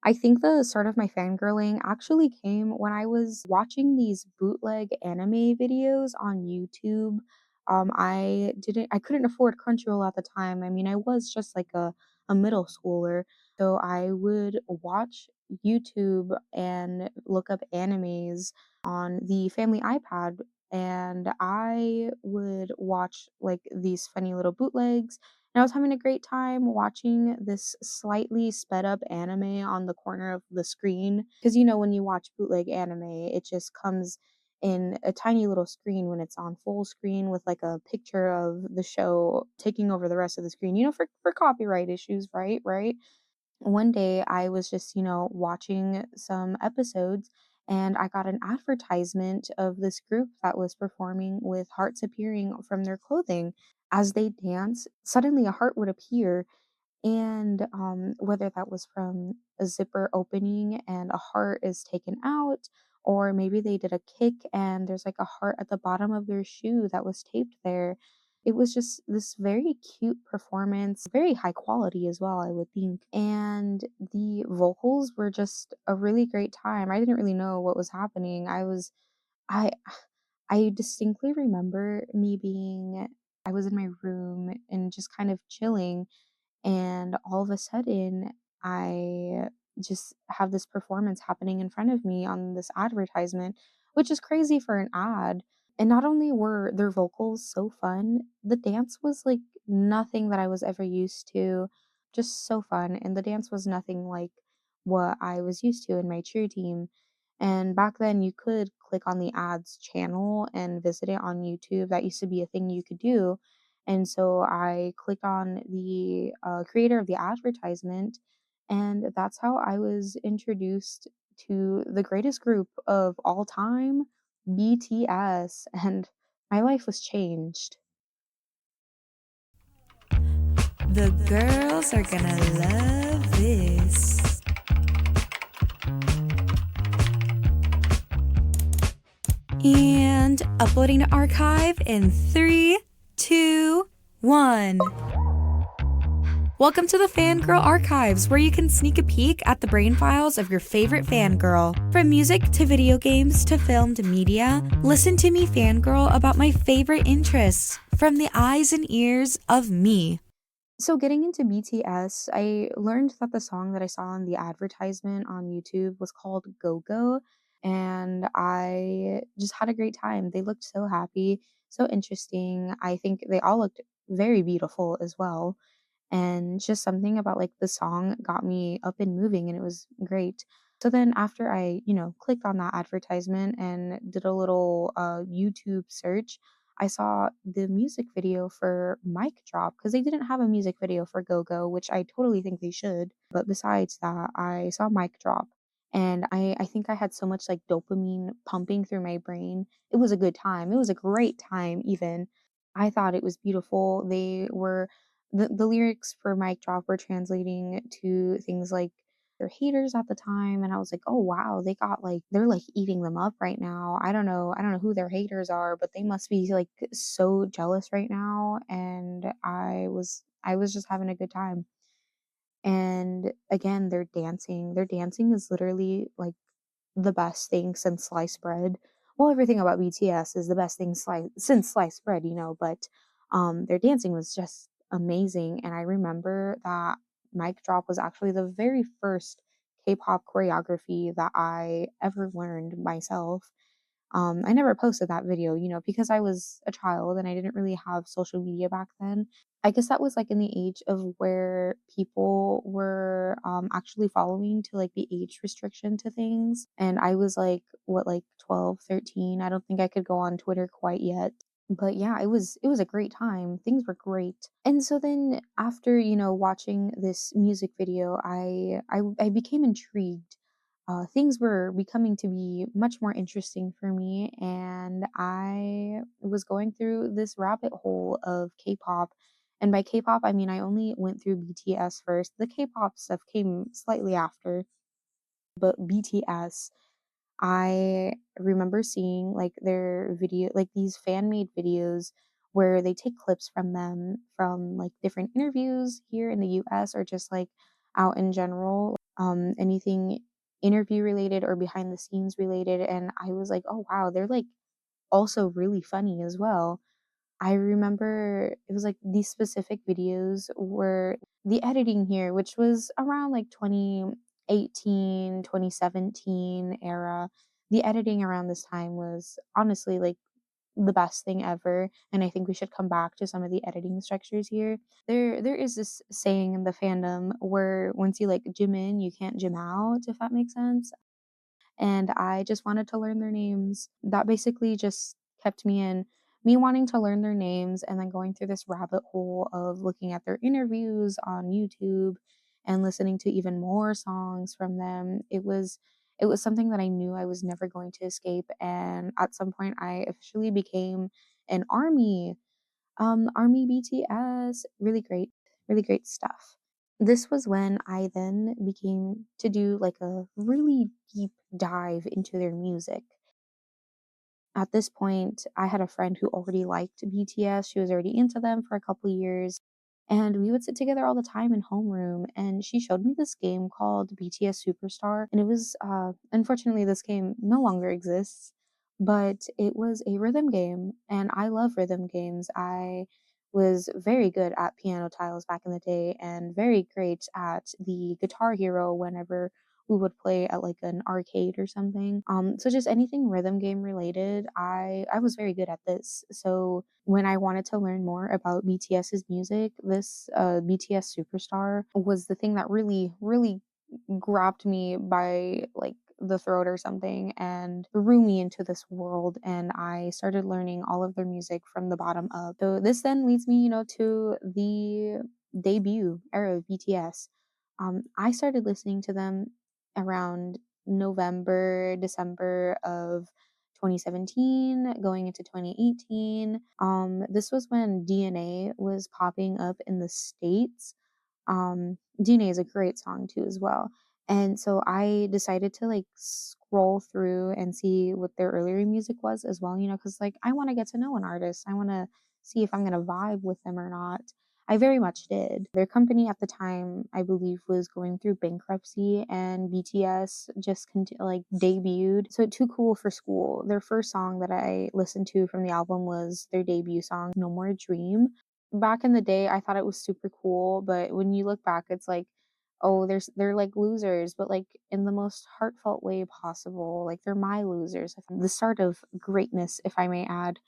I think the start of my fangirling actually came when I was watching these bootleg anime videos on YouTube. I couldn't afford Crunchyroll at the time. I mean, I was just like a middle schooler, so I would watch YouTube and look up animes on the family iPad, and I would watch like these funny little bootlegs, and I was having a great time watching this slightly sped up anime on the corner of the screen. Because when you watch bootleg anime, it just comes in a tiny little screen when it's on full screen with like a picture of the show taking over the rest of the screen, for copyright issues, right? Right. One day I was just, watching some episodes, and I got an advertisement of this group that was performing with hearts appearing from their clothing. As they dance, suddenly a heart would appear, and whether that was from a zipper opening and a heart is taken out, or maybe they did a kick and there's like a heart at the bottom of their shoe that was taped there. It was just this very cute performance, very high quality as well, I would think. And the vocals were just a really great time. I didn't really know what was happening. I I distinctly remember I was in my room and just kind of chilling, and all of a sudden I just have this performance happening in front of me on this advertisement, which is crazy for an ad. And not only were their vocals so fun, the dance was like nothing that I was ever used to, just so fun. And the dance was nothing like what I was used to in my cheer team. And back then you could click on the ads channel and visit it on YouTube. That used to be a thing you could do. And so I clicked on the creator of the advertisement, and that's how I was introduced to the greatest group of all time, BTS, and my life was changed. The girls are gonna love this. And uploading to archive in 3, 2, 1. Welcome to the Fangirl Archives, where you can sneak a peek at the brain files of your favorite fangirl. From music to video games to filmed media, listen to me fangirl about my favorite interests from the eyes and ears of me. So getting into BTS, I learned that the song that I saw in the advertisement on YouTube was called Go Go, and I just had a great time. They looked so happy, so interesting. I think they all looked very beautiful as well. And just something about like the song got me up and moving, and it was great. So then after I, clicked on that advertisement and did a little YouTube search, I saw the music video for Mic Drop because they didn't have a music video for Go Go, which I totally think they should. But besides that, I saw Mic Drop, and I think I had so much like dopamine pumping through my brain. It was a good time. It was a great time even. I thought it was beautiful. The lyrics for Mic Drop were translating to things like they're haters at the time, and I was like, "Oh wow, they're like eating them up right now." I don't know who their haters are, but they must be like so jealous right now, and I was just having a good time. And again, they're dancing. Their dancing is literally like the best thing since sliced bread. Well, everything about BTS is the best thing since sliced bread, but their dancing was just amazing. And I remember that Mic Drop was actually the very first K-pop choreography that I ever learned myself. I never posted that video, because I was a child and I didn't really have social media back then. I guess that was like in the age of where people were actually following to like the age restriction to things. And I was like, what, like 12, 13? I don't think I could go on Twitter quite yet. But yeah, it was a great time. Things were great. And so then after, watching this music video, I became intrigued. Things were becoming to be much more interesting for me, and I was going through this rabbit hole of K-pop. And by K-pop, I mean I only went through BTS first. The K-pop stuff came slightly after, but BTS, I remember seeing like their video, like these fan-made videos where they take clips from them from like different interviews here in the US or just like out in general. anything interview related or behind the scenes related, and I was like, "Oh, wow, they're, like, also really funny as well." I remember it was, like, these specific videos were the editing here, which was around, like, 2018, 2017 era. The editing around this time was honestly, like, the best thing ever, and I think we should come back to some of the editing structures here. There is this saying in the fandom where once you, like, gym in, you can't gym out, if that makes sense, and I just wanted to learn their names. That basically just kept me in me wanting to learn their names and then going through this rabbit hole of looking at their interviews on YouTube and listening to even more songs from them. It was something that I knew I was never going to escape, and at some point I officially became an army. Army BTS, really great stuff. This was when I then became to do like a really deep dive into their music. At this point, I had a friend who already liked BTS. She was already into them for a couple years, and we would sit together all the time in homeroom. And she showed me this game called BTS Superstar, and it was unfortunately this game no longer exists, but it was a rhythm game, and I love rhythm games. I was very good at piano tiles back in the day, and very great at the Guitar Hero whenever we would play at like an arcade or something. So just anything rhythm game related, I was very good at this. So when I wanted to learn more about BTS's music, this BTS Superstar was the thing that really grabbed me by like the throat or something and threw me into this world, and I started learning all of their music from the bottom up. So this then leads me, to the debut era of BTS. I started listening to them around November, December of 2017, going into 2018. This was when DNA was popping up in the States. DNA is a great song too as well. And so I decided to like scroll through and see what their earlier music was as well, because like I want to get to know an artist. I want to see if I'm going to vibe with them or not. I very much did. Their company at the time, I believe, was going through bankruptcy, and BTS just like debuted. So Too Cool for School. Their first song that I listened to from the album was their debut song, No More Dream. Back in the day, I thought it was super cool, but when you look back, it's like, oh, they're like losers, but like in the most heartfelt way possible. Like they're my losers. The start of greatness, if I may add.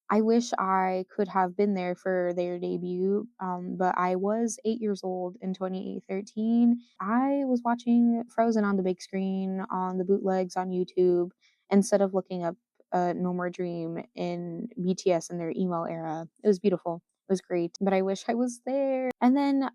I wish I could have been there for their debut, but I was 8 years old in 2013. I was watching Frozen on the big screen on the bootlegs on YouTube instead of looking up No More Dream in BTS in their emo era. It was beautiful. It was great, but I wish I was there. And then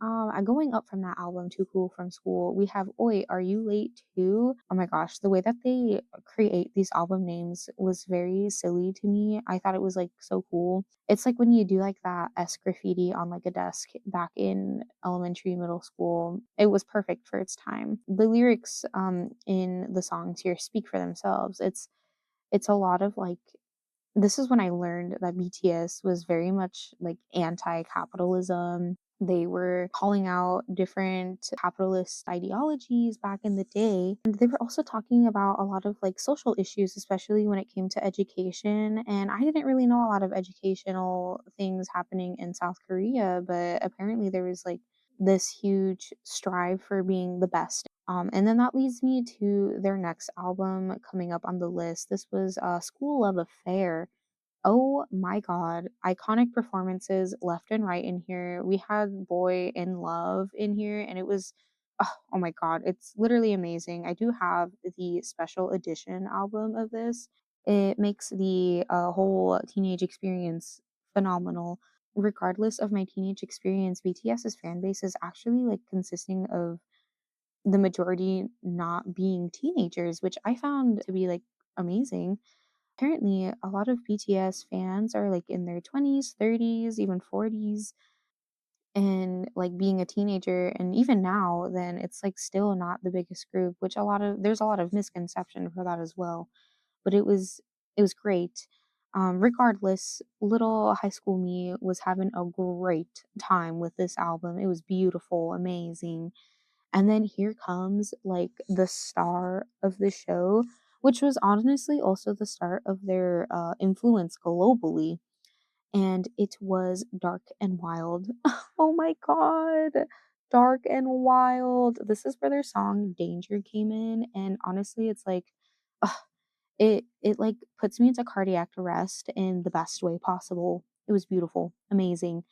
going up from that album, Too Cool from School, we have Oi, Are You Late Too? Oh my gosh, the way that they create these album names was very silly to me. I thought it was like so cool. It's like when you do like that S graffiti on like a desk back in elementary, middle school. It was perfect for its time. The lyrics in the songs here speak for themselves. It's a lot of like this is when I learned that BTS was very much like anti-capitalism. They were calling out different capitalist ideologies back in the day. And they were also talking about a lot of like social issues, especially when it came to education. And I didn't really know a lot of educational things happening in South Korea, but apparently there was like this huge strive for being the best. And then that leads me to their next album coming up on the list. This was School Love Affair. Oh my god, iconic performances left and right in here. We had Boy in Love in here, and it was oh my god, it's literally amazing. I do have the special edition album of this. It makes the whole teenage experience phenomenal. Regardless of my teenage experience, BTS's fan base is actually like consisting of the majority not being teenagers, which I found to be like amazing. Apparently, a lot of BTS fans are like in their 20s, 30s, even 40s. And like being a teenager, and even now, then it's like still not the biggest group, which there's a lot of misconception for that as well. But it was great. Regardless, little high school me was having a great time with this album. It was beautiful, amazing. And then here comes like the star of the show, which was honestly also the start of their influence globally. And it was Dark and Wild. Oh my God. Dark and Wild. This is where their song Danger came in. And honestly, it's like, ugh, it like puts me into cardiac arrest in the best way possible. It was beautiful, amazing.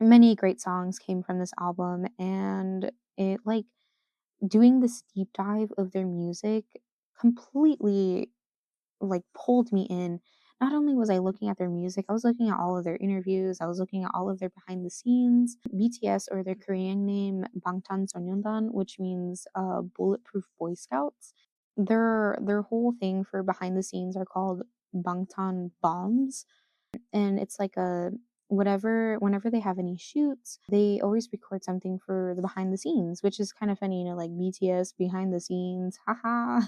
Many great songs came from this album, and it like doing this deep dive of their music completely like pulled me in. Not only was I looking at their music, I was looking at all of their interviews, I was looking at all of their behind the scenes. BTS, or their Korean name Bangtan, which means Bulletproof Boy Scouts. Their whole thing for behind the scenes are called Bangtan bombs, and it's like a whenever they have any shoots, they always record something for the behind the scenes, which is kind of funny, like BTS behind the scenes, haha.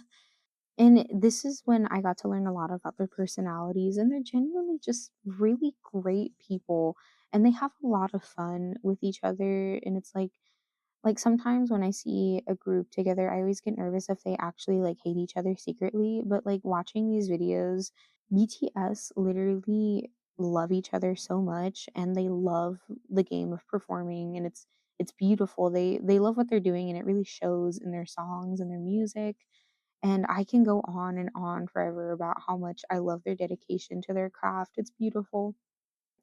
And this is when I got to learn a lot about their personalities, and they're genuinely just really great people, and they have a lot of fun with each other. And it's like sometimes when I see a group together, I always get nervous if they actually like hate each other secretly. But like watching these videos, BTS literally love each other so much, and they love the game of performing, and it's beautiful. They love what they're doing, and it really shows in their songs and their music. And I can go on and on forever about how much I love their dedication to their craft. It's beautiful.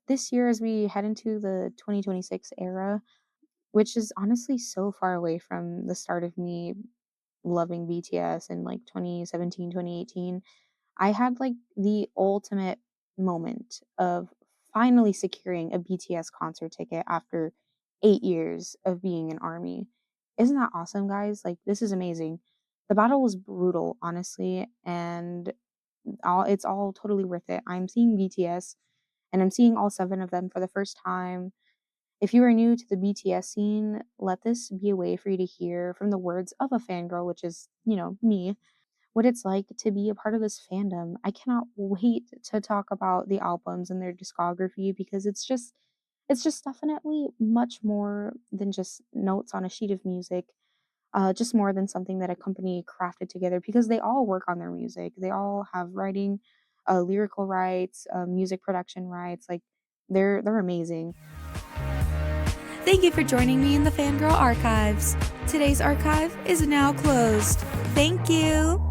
This year, as we head into the 2026 era, which is honestly so far away from the start of me loving BTS in like 2017, 2018, I had like the ultimate moment of finally securing a BTS concert ticket after 8 years of being an army. Isn't that awesome, guys? Like, this is amazing. The battle was brutal, honestly, and it's all totally worth it. I'm seeing BTS, and I'm seeing all seven of them for the first time. If you are new to the BTS scene, let this be a way for you to hear from the words of a fangirl, which is, me, what it's like to be a part of this fandom. I cannot wait to talk about the albums and their discography, because it's just definitely much more than just notes on a sheet of music, just more than something that a company crafted together, because they all work on their music. They all have writing, lyrical rights, music production rights. Like, they're amazing. Thank you for joining me in the Fangirl Archives. Today's archive is now closed. Thank you.